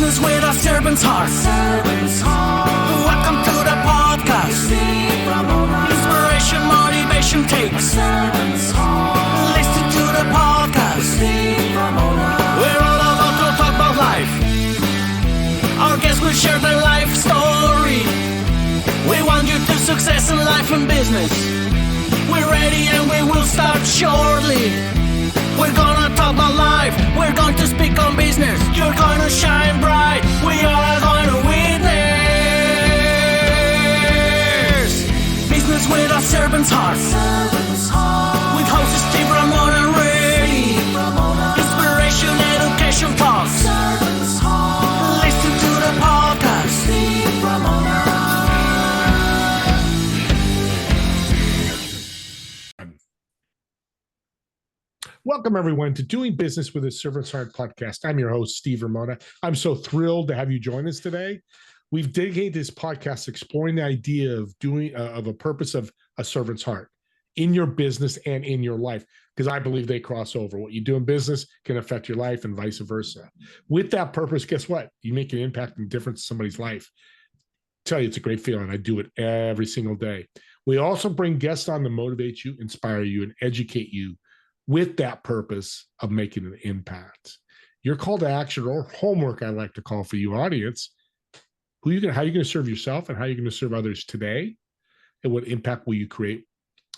Business with a servant's heart. Welcome to the podcast. Inspiration, motivation takes. Listen to the podcast. We're all about to talk about life. Our guests will share their life story. We want you to success in life and business. We're ready and we will start shortly. We're gonna talk about life. We're going to speak on business. You're gonna shine bright. We are going to witness. Business with a servant's heart. With hosts Steve, Ramon, and Ready. Inspiration, education talks. Listen to the podcast. Welcome, everyone, to Doing Business with a Servant's Heart podcast. I'm your host, Steve Ramona. I'm so thrilled to have you join us today. We've dedicated this podcast exploring the idea of doing of a purpose of a servant's heart in your business and in your life, because I believe they cross over. What you do in business can affect your life and vice versa. With that purpose, guess what? You make an impact and difference in somebody's life. I tell you, it's a great feeling. I do it every single day. We also bring guests on to motivate you, inspire you, and educate you with that purpose of making an impact. Your call to action, or homework, I like to call for you audience, how are you going to serve yourself and how are you going to serve others today? And what impact will you create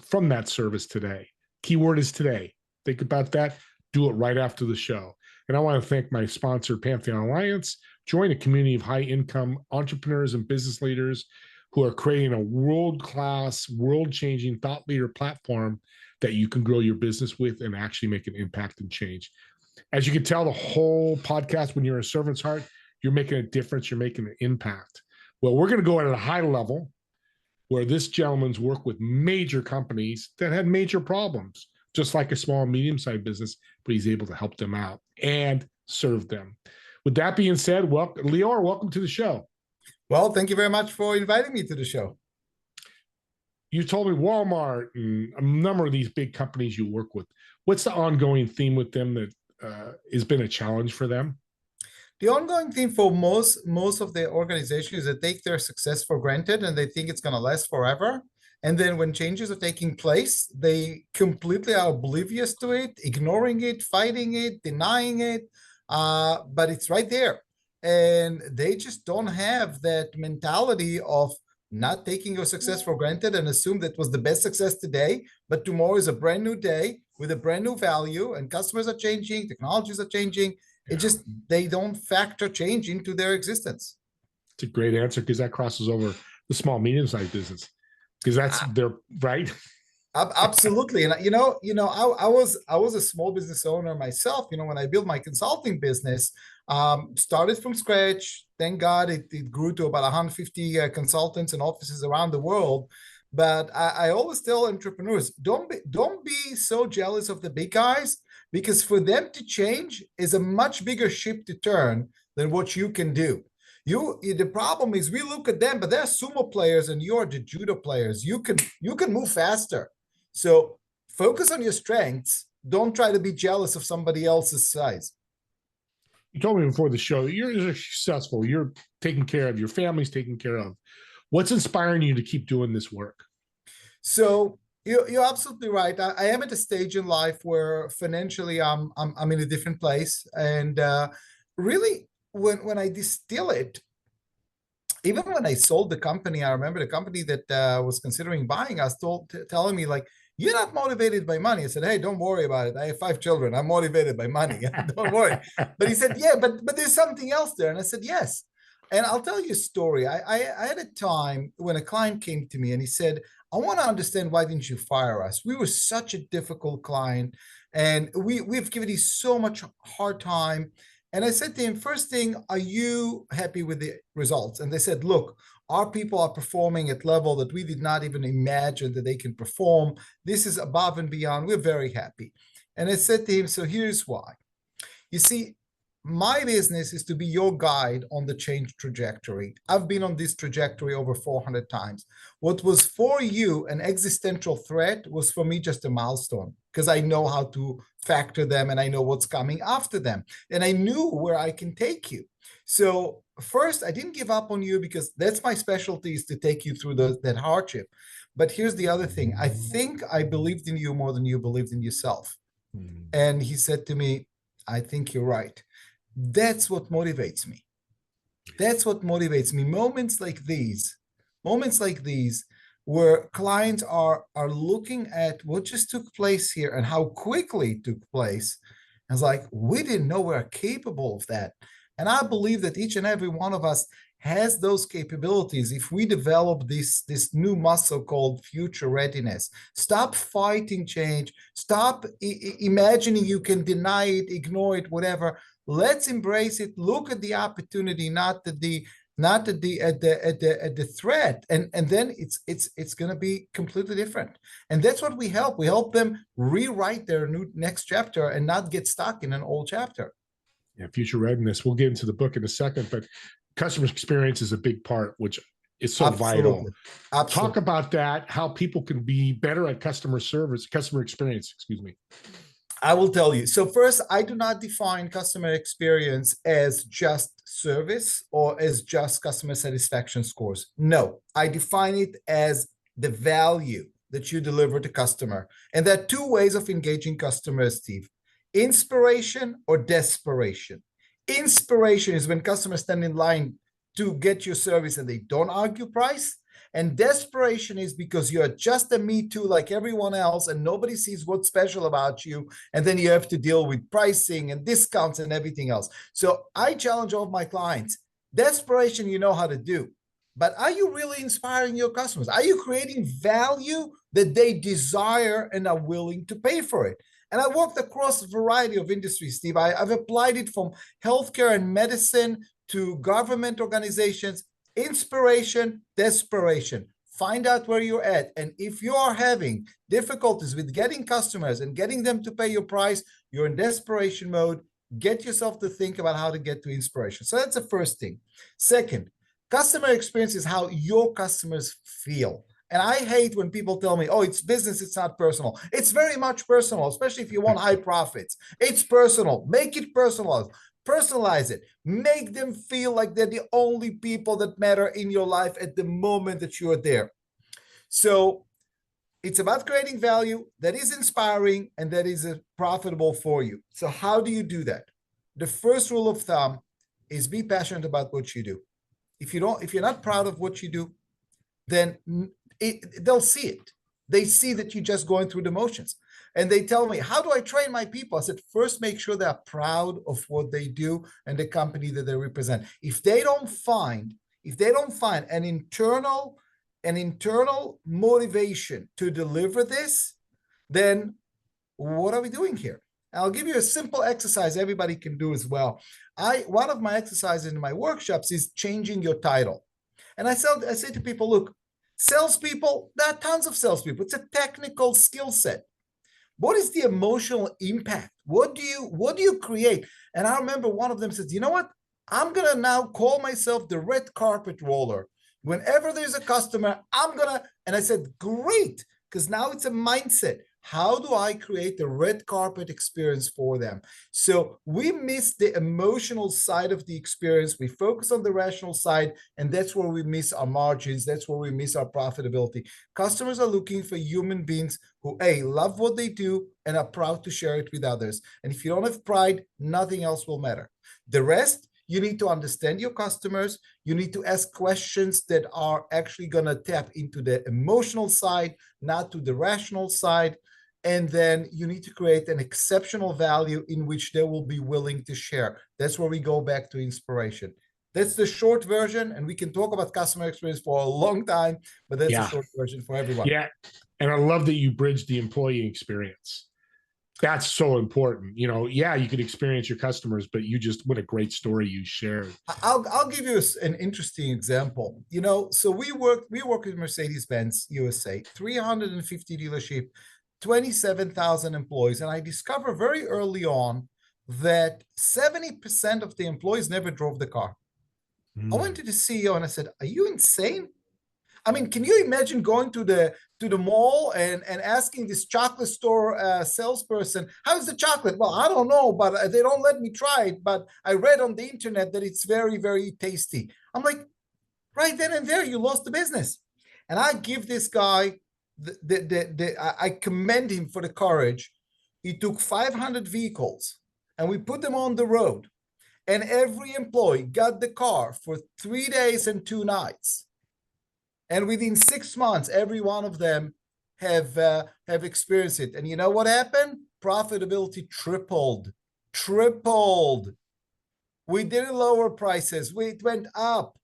from that service today? Keyword is today. Think about that. Do it right after the show. And I want to thank my sponsor, Pantheon Alliance. Join a community of high-income entrepreneurs and business leaders who are creating a world-class, world-changing thought leader platform that you can grow your business with and actually make an impact and change. As you can tell, the whole podcast, when you're a servant's heart, you're making a difference, you're making an impact. Well, we're going to go at a high level where this gentleman's worked with major companies that had major problems, just like a small and medium-sized business, but he's able to help them out and serve them. With that being said, Lior, welcome to the show. Well, thank you very much for inviting me to the show. You told me Walmart and a number of these big companies you work with. What's the ongoing theme with them that has been a challenge for them? The ongoing theme for most of the organizations is that they take their success for granted and they think it's going to last forever. And then when changes are taking place, they completely are oblivious to it, ignoring it, fighting it, denying it. But it's right there. And they just don't have that mentality of not taking your success for granted and assume that was the best success today, but tomorrow is a brand new day with a brand new value and customers are changing, technologies are changing. It just, they don't factor change into their existence. It's a great answer because that crosses over the small, medium-sized business because that's their right. Absolutely. And I was a small business owner myself. When I built my consulting business, started from scratch. Thank God it grew to about 150 consultants and offices around the world. But I always tell entrepreneurs, don't be so jealous of the big guys, because for them to change is a much bigger ship to turn than what you can do. The problem is we look at them, but they're sumo players and you're the judo players. You can move faster. So focus on your strengths. Don't try to be jealous of somebody else's size. You told me before the show, you're successful. You're taking care of, your family's taken care of. What's inspiring you to keep doing this work? So you're absolutely right. I am at a stage in life where financially I'm in a different place. And really, when I distill it, even when I sold the company, I remember the company that was considering buying us telling me, like, you're not motivated by money. I said, hey, don't worry about it. I have 5 children. I'm motivated by money. Don't worry. But he said, yeah, but there's something else there. And I said, yes. And I'll tell you a story. I had a time when a client came to me and he said, I want to understand, why didn't you fire us? We were such a difficult client and we've given you so much hard time. And I said to him, first thing, are you happy with the results? And they said, look, our people are performing at level that we did not even imagine that they can perform. This is above and beyond. We're very happy. And I said to him, so here's why. You see, my business is to be your guide on the change trajectory. I've been on this trajectory over 400 times. What was for you an existential threat was for me just a milestone, because I know how to factor them, and I know what's coming after them, and I knew where I can take you. So first, I didn't give up on you because that's my specialty, is to take you through that hardship. But here's the other thing. I think I believed in you more than you believed in yourself. And he said to me, I think you're right. That's what motivates me. That's what motivates me. Moments like these, where clients are looking at what just took place here and how quickly it took place. I was like, we didn't know we're capable of that. And I believe that each and every one of us has those capabilities if we develop this new muscle called future readiness. Stop fighting change. Stop imagining you can deny it, ignore it, whatever. Let's embrace it. Look at the opportunity, not at the threat, and then it's going to be completely different. And that's what we help them rewrite their next chapter and not get stuck in an old chapter. Yeah, future readiness. We'll get into the book in a second, but customer experience is a big part, which is so vital. Absolutely. Talk about that, how people can be better at customer experience, excuse me. I will tell you. So first, I do not define customer experience as just service or as just customer satisfaction scores. No, I define it as the value that you deliver to customer. And there are two ways of engaging customers, Steve. Inspiration or desperation. Inspiration is when customers stand in line to get your service and they don't argue price. And desperation is because you're just a me too like everyone else and nobody sees what's special about you. And then you have to deal with pricing and discounts and everything else. So I challenge all of my clients. Desperation, you know how to do. But are you really inspiring your customers? Are you creating value that they desire and are willing to pay for it? And I worked across a variety of industries, Steve. I've applied it from healthcare and medicine to government organizations. Inspiration, desperation. Find out where you're at. And if you are having difficulties with getting customers and getting them to pay your price, you're in desperation mode. Get yourself to think about how to get to inspiration. So that's the first thing. Second, customer experience is how your customers feel. And I hate when people tell me, oh, it's business, it's not personal. It's very much personal, especially if you want high profits. It's personal. Make it personal. Personalize it. Make them feel like they're the only people that matter in your life at the moment that you are there. So it's about creating value that is inspiring and that is profitable for you. So how do you do that? The first rule of thumb is be passionate about what you do. If you're not proud of what you do, then they'll see it. They see that you're just going through the motions. And they tell me, how do I train my people? I said, first, make sure they're proud of what they do and the company that they represent. If they don't find an internal motivation to deliver this, then what are we doing here? I'll give you a simple exercise everybody can do as well. One of my exercises in my workshops is changing your title. And I say to people, look, salespeople, there are tons of salespeople. It's a technical skill set. What is the emotional impact? What do you create? And I remember one of them said, you know what? I'm going to now call myself the red carpet roller. Whenever there's a customer, and I said, great, because now it's a mindset. How do I create the red carpet experience for them? So we miss the emotional side of the experience. We focus on the rational side, and that's where we miss our margins. That's where we miss our profitability. Customers are looking for human beings who, A, love what they do and are proud to share it with others. And if you don't have pride, nothing else will matter. The rest, you need to understand your customers. You need to ask questions that are actually going to tap into the emotional side, not to the rational side. And then you need to create an exceptional value in which they will be willing to share. That's where we go back to inspiration. That's the short version, and we can talk about customer experience for a long time, but that's a short version for everyone. Yeah, and I love that you bridge the employee experience. That's so important. You can experience your customers, but what a great story you shared. I'll give you an interesting example. So we work with Mercedes-Benz USA, 350 dealership, 27,000 employees. And I discovered very early on that 70% of the employees never drove the car. I went to the CEO and I said, are you insane? I mean, can you imagine going to the mall and asking this chocolate store salesperson, how's the chocolate? Well, I don't know, but they don't let me try it. But I read on the internet that it's very, very tasty. I'm like, right then and there, you lost the business. And I give this guy, I commend him for the courage. He took 500 vehicles and we put them on the road. And every employee got the car for 3 days and 2 nights. And within 6 months, every one of them have experienced it. And you know what happened? Profitability tripled. We didn't lower prices. It went up.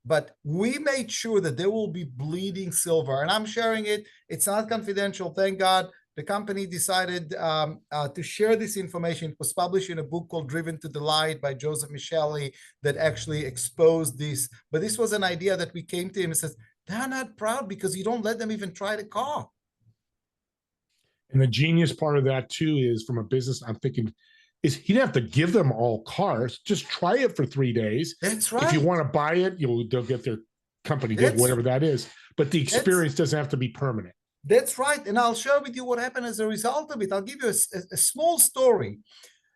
But we made sure that there will be bleeding silver. And I'm sharing it. It's not confidential, thank God. The company decided to share this information. It was published in a book called Driven to the Light by Joseph Michelli that actually exposed this. But this was an idea that we came to him and said, they're not proud because you don't let them even try the car. And the genius part of that too is, from a business, I'm thinking, is he didn't have to give them all cars. Just try it for 3 days. That's right. If you want to buy it, they'll get their company gift, whatever that is. But the experience doesn't have to be permanent. That's right. And I'll share with you what happened as a result of it. I'll give you a small story.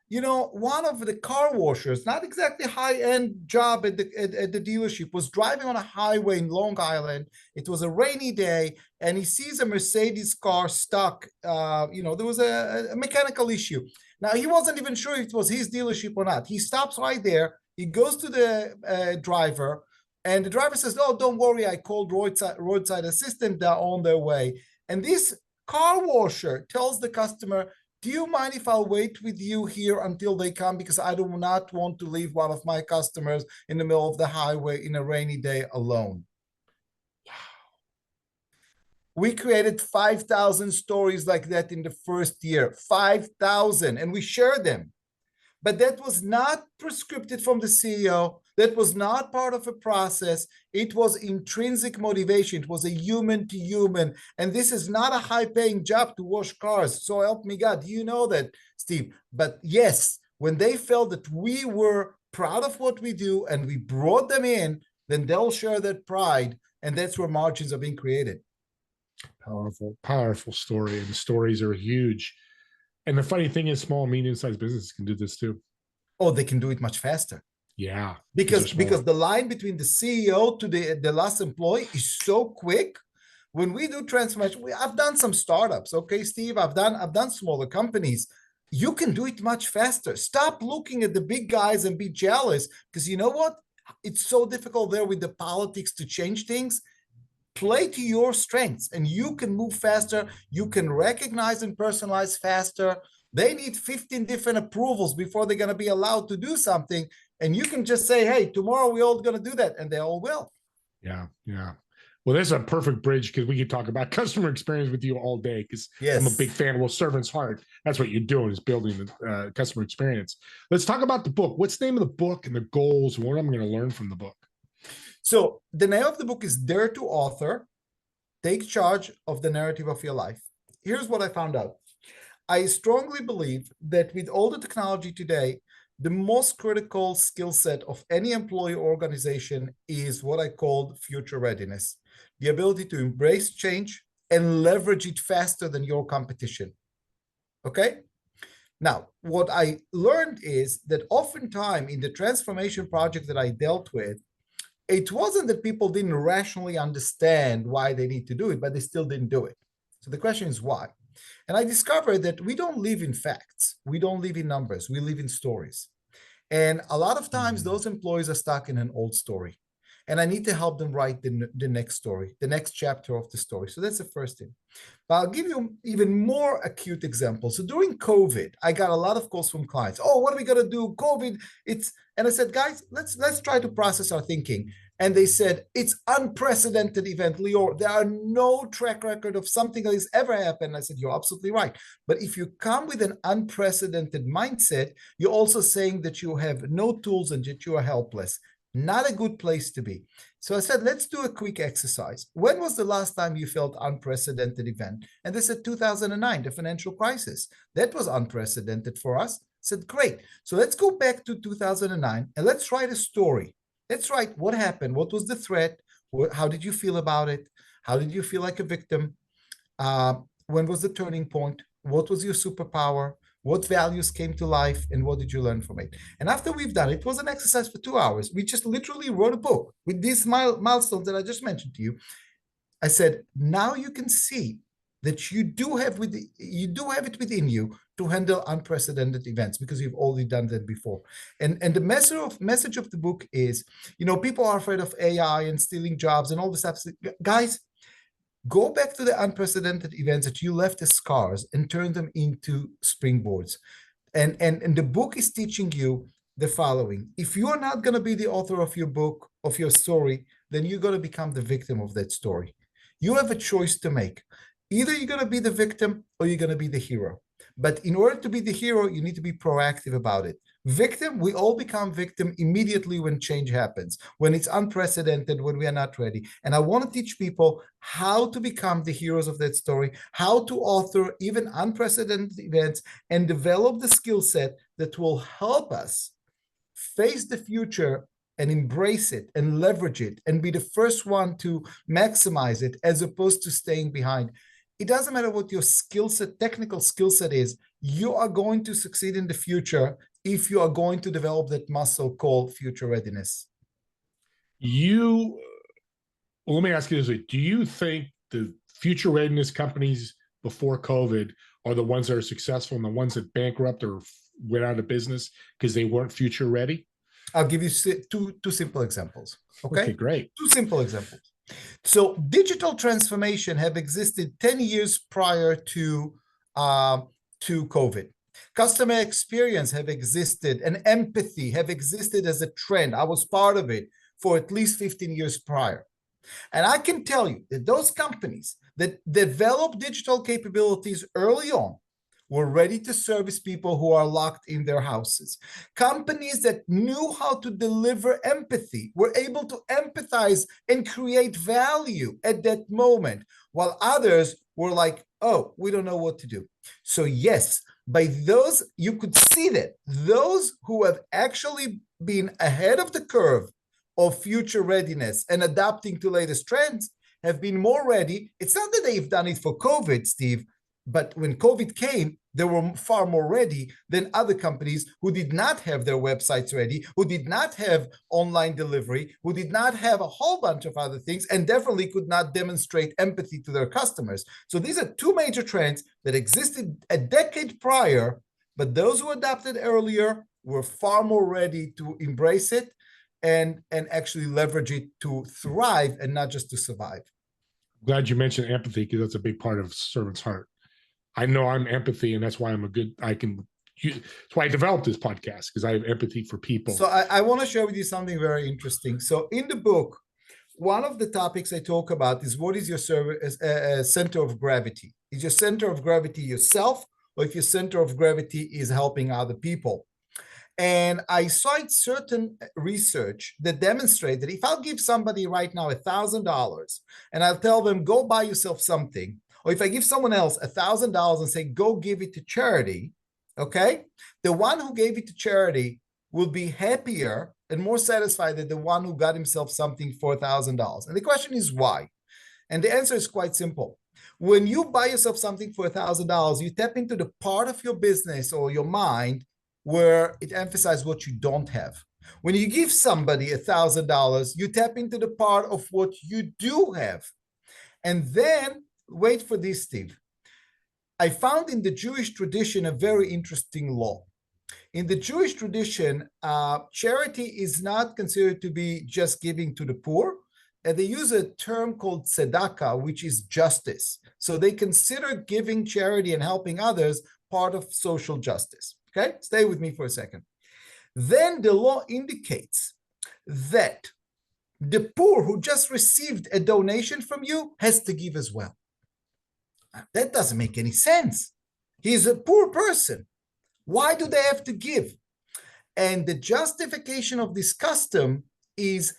You know, one of the car washers, not exactly high-end job at the dealership, was driving on a highway in Long Island. It was a rainy day, and he sees a Mercedes car stuck. There was a mechanical issue. Now, he wasn't even sure if it was his dealership or not. He stops right there. He goes to the driver, and the driver says, "Oh, don't worry. I called roadside assistant. They're on their way." And this car washer tells the customer, "Do you mind if I'll wait with you here until they come? Because I do not want to leave one of my customers in the middle of the highway in a rainy day alone." Wow. We created 5,000 stories like that in the first year, 5,000, and we shared them. But that was not prescripted from the CEO. That was not part of a process. It was intrinsic motivation. It was a human to human. And this is not a high-paying job to wash cars. So help me God. You know that, Steve. But yes, when they felt that we were proud of what we do and we brought them in, then they'll share that pride. And that's where margins are being created. Powerful story. And the stories are huge. And the funny thing is, small and medium-sized businesses can do this too. Oh, they can do it much faster. Yeah. Because the line between the CEO to the last employee is so quick. When we do transformation, I've done some startups. Okay, Steve, I've done smaller companies. You can do it much faster. Stop looking at the big guys and be jealous, because you know what? It's so difficult there with the politics to change things. Play to your strengths and you can move faster. You can recognize and personalize faster. They need 15 different approvals before they're going to be allowed to do something. And you can just say, hey, tomorrow we're all going to do that. And they all will. Yeah. Well, this is a perfect bridge, because we could talk about customer experience with you all day, because I'm a big fan of servant's heart. That's what you're doing, is building the customer experience. Let's talk about the book. What's the name of the book and the goals, and what I'm going to learn from the book? So the name of the book is Dare to Author, Take Charge of the Narrative of Your Life. Here's what I found out. I strongly believe that with all the technology today, the most critical skill set of any employee organization is what I call future readiness, the ability to embrace change and leverage it faster than your competition. Okay? Now, what I learned is that oftentimes in the transformation project that I dealt with, it wasn't that people didn't rationally understand why they need to do it, but they still didn't do it. So the question is why? And I discovered that we don't live in facts. We don't live in numbers. We live in stories. And a lot of times those employees are stuck in an old story. And I need to help them write the next story, the next chapter of the story. So that's the first thing. But I'll give you even more acute examples. So during COVID, I got a lot of calls from clients. Oh, what are we going to do? COVID, and I said, guys, let's try to process our thinking. And they said, it's unprecedented event, Lior. There are no track record of something that has ever happened. I said, you're absolutely right. But if you come with an unprecedented mindset, you're also saying that you have no tools and that you are helpless. Not a good place to be. So I said, let's do a quick exercise. When was the last time you felt unprecedented event? And they said 2009, the financial crisis. That was unprecedented for us. I said, great. So let's go back to 2009 and let's write a story. Let's write what happened. What was the threat? How did you feel about it? How did you feel like a victim? When was the turning point? What was your superpower? What values came to life? And what did you learn from it? And after we've done it, it was an exercise for 2 hours. We just literally wrote a book with these milestones that I just mentioned to you. I said, now you can see that you do have it within you to handle unprecedented events because you've already done that before. And the message of the book is, people are afraid of AI and stealing jobs and all this stuff. Guys, go back to the unprecedented events that you left as scars and turn them into springboards. And the book is teaching you the following. If you are not going to be the author of your book, of your story, then you're going to become the victim of that story. You have a choice to make. Either you're going to be the victim or you're going to be the hero. But in order to be the hero, you need to be proactive about it. Victim, we all become victim immediately when change happens, when it's unprecedented, when we are not ready. And I want to teach people how to become the heroes of that story, how to author even unprecedented events, and develop the skill set that will help us face the future and embrace it and leverage it and be the first one to maximize it as opposed to staying behind. It doesn't matter what your skill set, technical skill set is, you are going to succeed in the future if you are going to develop that muscle called future readiness. Well, let me ask you this way. Do you think the future readiness companies before COVID are the ones that are successful and the ones that bankrupt or went out of business because they weren't future ready? I'll give you two simple examples. Okay, great. Two simple examples. So digital transformation have existed 10 years prior to COVID. Customer experience have existed, and empathy have existed as a trend. I was part of it for at least 15 years prior. And I can tell you that those companies that developed digital capabilities early on were ready to service people who are locked in their houses. Companies that knew how to deliver empathy were able to empathize and create value at that moment, while others were like, oh, we don't know what to do. So yes, by those, you could see that those who have actually been ahead of the curve of future readiness and adapting to latest trends have been more ready. It's not that they've done it for COVID, Steve, but when COVID came, they were far more ready than other companies who did not have their websites ready, who did not have online delivery, who did not have a whole bunch of other things, and definitely could not demonstrate empathy to their customers. So these are two major trends that existed a decade prior, but those who adapted earlier were far more ready to embrace it and actually leverage it to thrive and not just to survive. Glad you mentioned empathy, because that's a big part of Servant's Heart. I know I'm empathy, and that's why that's why I developed this podcast, because I have empathy for people. So I want to share with you something very interesting. So in the book, one of the topics I talk about is what is your center of gravity? Is your center of gravity yourself, or if your center of gravity is helping other people? And I cite certain research that demonstrate that if I'll give somebody right now $1,000 and I'll tell them, go buy yourself something, or if I give someone else $1,000 and say, go give it to charity, okay, the one who gave it to charity will be happier and more satisfied than the one who got himself something for $1,000. And the question is why? And the answer is quite simple. When you buy yourself something for $1,000, you tap into the part of your business or your mind where it emphasizes what you don't have. When you give somebody $1,000, you tap into the part of what you do have. And then, wait for this, Steve. I found in the Jewish tradition a very interesting law. In the Jewish tradition, charity is not considered to be just giving to the poor. And they use a term called Tzedakah, which is justice. So they consider giving charity and helping others part of social justice. Okay, stay with me for a second. Then the law indicates that the poor who just received a donation from you has to give as well. That doesn't make any sense. He's a poor person. Why do they have to give? And the justification of this custom is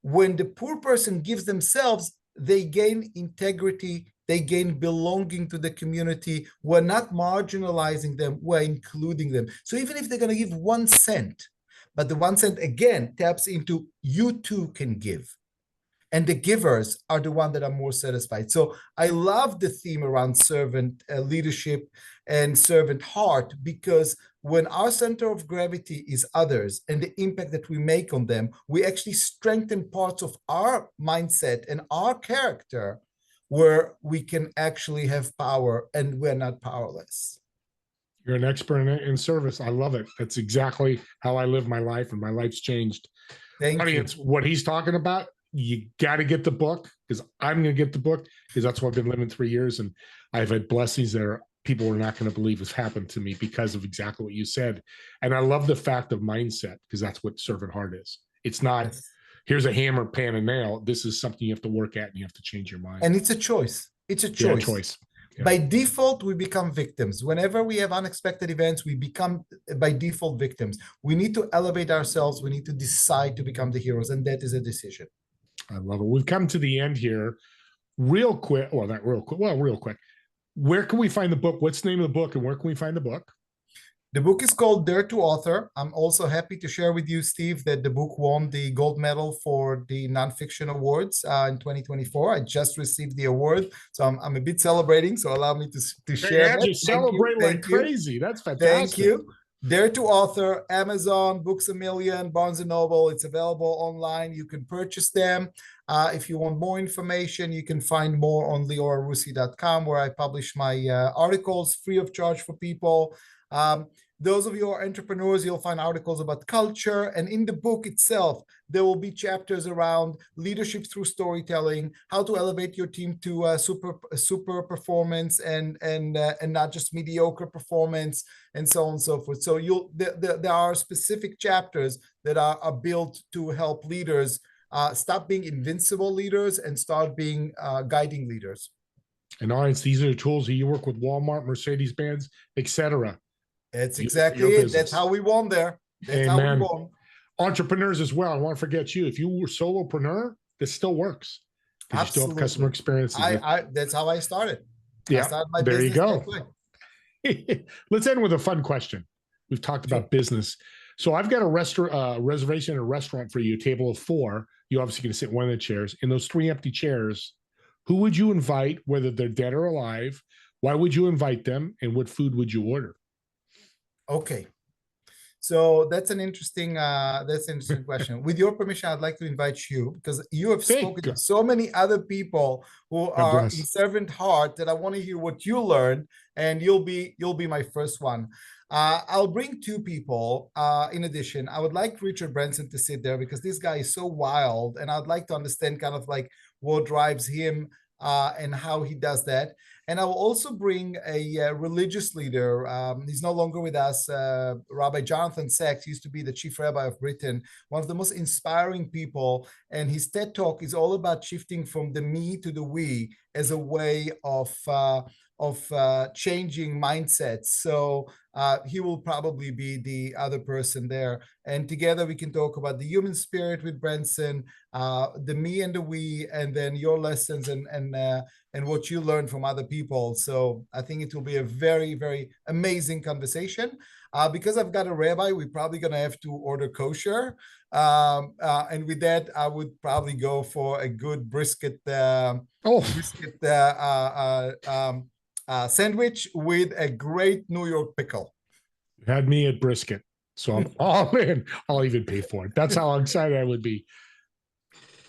when the poor person gives themselves, they gain integrity, they gain belonging to the community. We're not marginalizing them, we're including them. So even if they're going to give 1 cent, but the 1 cent again taps into you too can give. and the givers are the ones that are more satisfied. So I love the theme around servant leadership and servant heart, because when our center of gravity is others and the impact that we make on them, we actually strengthen parts of our mindset and our character where we can actually have power and we're not powerless. You're an expert in service. I love it. That's exactly how I live my life, and my life's changed. Thank you. What he's talking about, you got to get the book, because I'm going to get the book, because that's what I've been living 3 years. And I've had blessings that people are not going to believe has happened to me because of exactly what you said. And I love the fact of mindset, because that's what servant heart is. It's not, here's a hammer, pan, and nail. This is something you have to work at, and you have to change your mind. And it's a choice. It's a choice. Yeah, choice. Yeah. By default, we become victims. Whenever we have unexpected events, we become, by default, victims. We need to elevate ourselves. We need to decide to become the heroes, and that is a decision. I love it. We've come to the end here. Real quick, well, not real quick, well, real quick. Where can we find the book? What's the name of the book, and where can we find the book? The book is called Dare to Author. I'm also happy to share with you, Steve, that the book won the gold medal for the nonfiction awards in 2024. I just received the award, so I'm a bit celebrating. So allow me to share that. You celebrate like crazy. That's fantastic. Thank you. Dare to Author, Amazon, Books A Million, Barnes & Noble. It's available online. You can purchase them. If you want more information, you can find more on liorarussy.com, where I publish my articles free of charge for people. Those of you who are entrepreneurs, you'll find articles about culture. And in the book itself, there will be chapters around leadership through storytelling, how to elevate your team to super performance and not just mediocre performance, and so on and so forth. So there are specific chapters that are built to help leaders stop being invincible leaders and start being guiding leaders. And audience, these are the tools that you work with Walmart, Mercedes-Benz, etc. That's exactly it. That's how we won there. That's how we won. Entrepreneurs as well. I want to forget you. If you were solopreneur, this still works. You still have customer experiences. That's how I started. Yeah, I started my there you business go. Let's end with a fun question. We've talked about business. So I've got a reservation at a restaurant for you, a table of 4. You're obviously going to sit in one of the chairs. In those 3 empty chairs, who would you invite, whether they're dead or alive? Why would you invite them? And what food would you order? Okay. So that's an interesting question. With your permission, I'd like to invite you, because you have spoken to so many other people who are in servant heart, that I want to hear what you learned, and you'll be my first one. I'll bring 2 people. In addition, I would like Richard Branson to sit there, because this guy is so wild, and I'd like to understand kind of like what drives him and how he does that. And I will also bring a religious leader. He's no longer with us. Rabbi Jonathan Sachs used to be the chief rabbi of Britain, one of the most inspiring people. And his TED Talk is all about shifting from the me to the we as a way of changing mindsets. So he will probably be the other person there. And together we can talk about the human spirit with Branson, the me and the we, and then your lessons and what you learned from other people. So I think it will be a very, very amazing conversation. Because I've got a rabbi, we're probably going to have to order kosher. And with that, I would probably go for a good brisket sandwich with a great New York pickle. You had me at brisket, so I'm all in. I'll even pay for it. That's how excited I would be.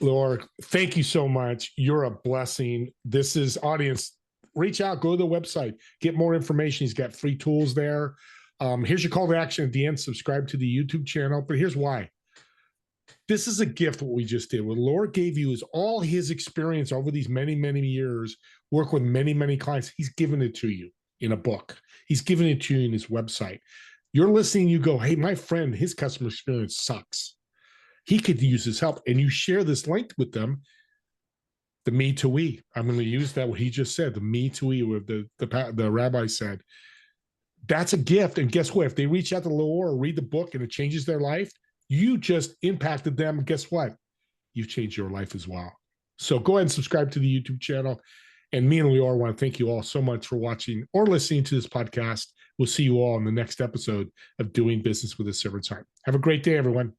Lior, thank you so much. You're a blessing. This is audience. Reach out, go to the website, get more information. He's got free tools there. Here's your call to action at the end. Subscribe to the YouTube channel. But here's why. This is a gift, what we just did. What Lior gave you is all his experience over these many, many years, work with many, many clients. He's given it to you in a book. He's given it to you in his website. You're listening, you go, hey, my friend, his customer experience sucks. He could use his help. And you share this link with them, the me to we. I'm going to use that, what he just said, the me to we, what the rabbi said. That's a gift. And guess what? If they reach out to Lior or read the book and it changes their life, you just impacted them. Guess what? You've changed your life as well. So go ahead and subscribe to the YouTube channel. And me and Lior want to thank you all so much for watching or listening to this podcast. We'll see you all in the next episode of Doing Business with a Servant's Heart. Have a great day, everyone.